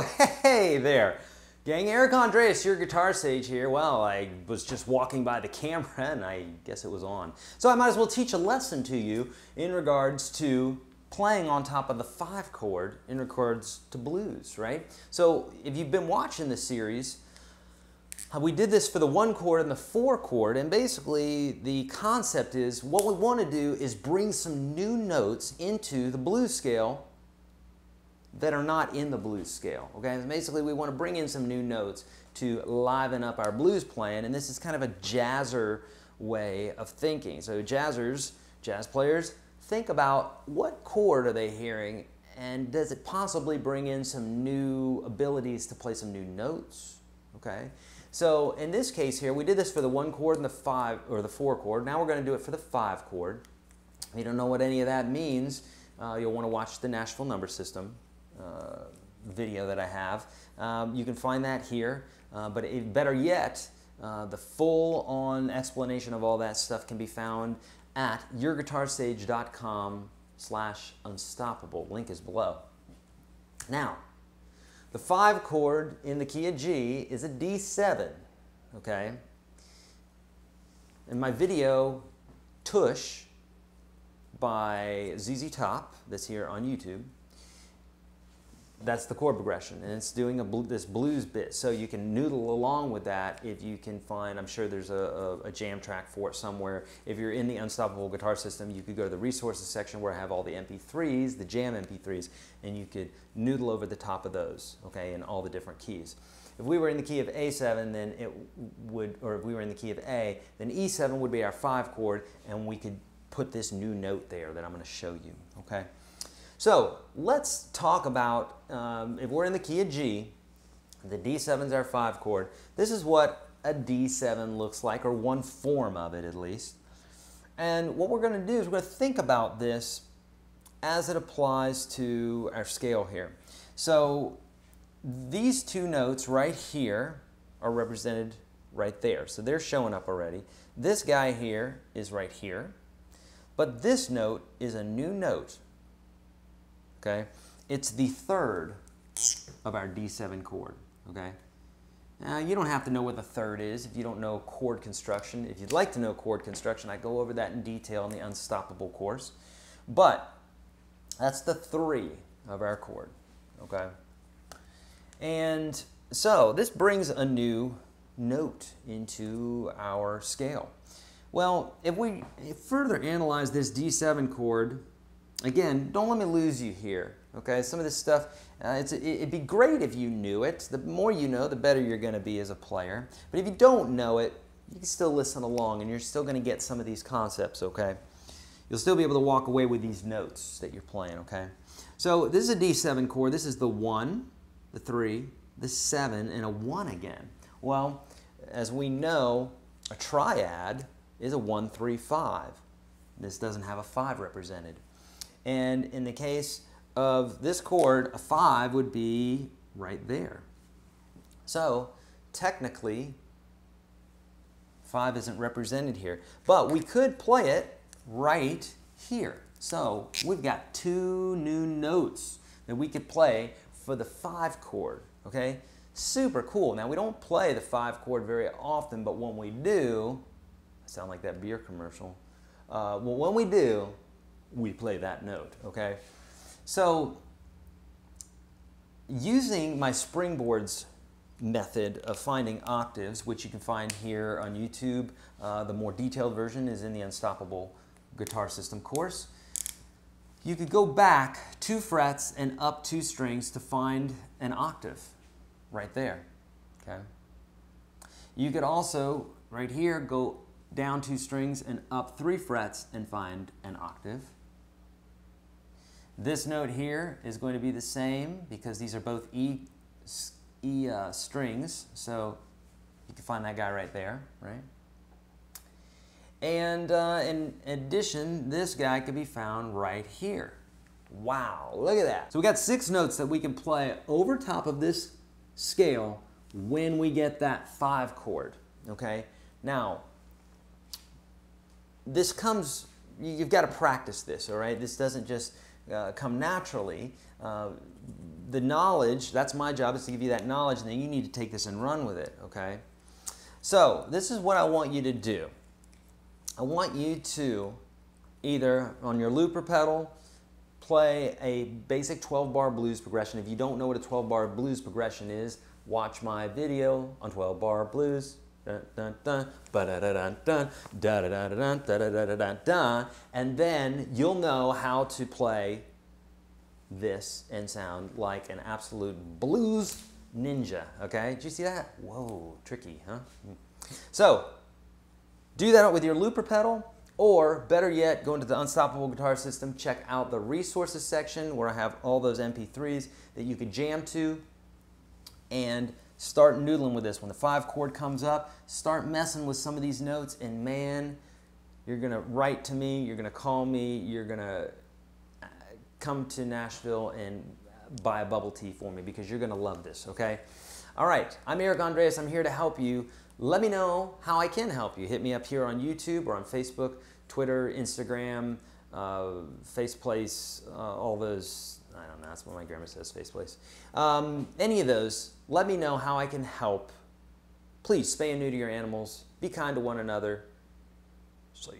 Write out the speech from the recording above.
Oh, hey there. Gang, Eric Andreas, your guitar sage here. Well, I was just walking by the camera and I guess it was on. So I might as well teach a lesson to you in regards to playing on top of the 5 chord in regards to blues, right? So if you've been watching this series, we did this for the 1 chord and the 4 chord, and basically the concept is what we want to do is bring some new notes into the blues scale that are not in the blues scale, okay? And basically we want to bring in some new notes to liven up our blues playing, and this is kind of a jazzer way of thinking. So jazzers, jazz players, think about what chord are they hearing, and does it possibly bring in some new abilities to play some new notes, okay? So in this case here, we did this for the 1 chord and the 5 or the 4 chord. Now we're going to do it for the 5 chord. If you don't know what any of that means, you'll want to watch the Nashville number system video that I have. You can find that here, but better yet, the full-on explanation of all that stuff can be found at YourGuitarSage.com/unstoppable. Link is below. Now, the 5 chord in the key of G is a D7, okay? In my video, Tush by ZZ Top, that's here on YouTube, that's the chord progression, and it's doing this blues bit, so you can noodle along with that if you can find, I'm sure there's a jam track for it somewhere. If you're in the Unstoppable Guitar System, you could go to the resources section where I have all the MP3s, the jam MP3s, and you could noodle over the top of those, okay, in all the different keys. If we were in the key of A7, then it would, or if we were in the key of A, then E7 would be our 5 chord, and we could put this new note there that I'm going to show you, okay? So let's talk about, if we're in the key of G, the D7 is our 5 chord. This is what a D7 looks like, or one form of it at least. And what we're going to do is we're going to think about this as it applies to our scale here. So these 2 notes right here are represented right there. So they're showing up already. This guy here is right here. But this note is a new note. Okay, it's the 3rd of our D7 chord, okay? Now, you don't have to know what the 3rd is if you don't know chord construction. If you'd like to know chord construction, I go over that in detail in the Unstoppable course. But that's the 3 of our chord, okay? And so this brings a new note into our scale. Well, if we further analyze this D7 chord, again, don't let me lose you here, okay? Some of this stuff, it'd be great if you knew it. The more you know, the better you're going to be as a player. But if you don't know it, you can still listen along and you're still going to get some of these concepts, okay? You'll still be able to walk away with these notes that you're playing, okay? So this is a D7 chord. This is the 1, the 3, the 7, and a 1 again. Well, as we know, a triad is a 1, 3, 5. This doesn't have a 5 represented. And in the case of this chord, a 5 would be right there. So technically, 5 isn't represented here. But we could play it right here. So we've got 2 new notes that we could play for the 5 chord, okay? Super cool. Now, we don't play the 5 chord very often, but when we do, I sound like that beer commercial. Well, when we do, we play that note, okay? So using my springboards method of finding octaves, which you can find here on YouTube, the more detailed version is in the Unstoppable Guitar System course. You could go back 2 frets and up 2 strings to find an octave right there, okay? You could also, right here, go down 2 strings and up 3 frets and find an octave. This note here is going to be the same because these are both E strings, so you can find that guy right there, right? And in addition, this guy could be found right here. Wow, look at that. So we got 6 notes that we can play over top of this scale when we get that 5 chord, okay? Now, this comes, you've got to practice this, all right? This doesn't just come naturally. the knowledge, that's my job, is to give you that knowledge, and then you need to take this and run with it, okay? So this is what I want you to do. I want you to either on your looper pedal play a basic 12-bar blues progression. If you don't know what a 12-bar blues progression is, watch my video on 12-bar blues. Dun, dun, dun, ba-da-da-dun, dun, da-da-da-da-dun, da-da-da-da-dun, and then you'll know how to play this and sound like an absolute blues ninja, okay? Did you see that? Whoa, tricky, huh? So, do that with your looper pedal, or better yet, go into the Unstoppable Guitar System, check out the resources section where I have all those MP3s that you could jam to, and start noodling with this. When the 5 chord comes up, start messing with some of these notes, and man, you're gonna write to me, you're gonna call me, you're gonna come to Nashville and buy a bubble tea for me, because you're gonna love this, okay? All right, I'm Eric Andreas, I'm here to help you. Let me know how I can help you. Hit me up here on YouTube or on Facebook, Twitter, Instagram, Faceplace, all those. I don't know, that's what my grandma says, Faceplace. Any of those, let me know how I can help. Please, spay and neuter your animals. Be kind to one another. See ya.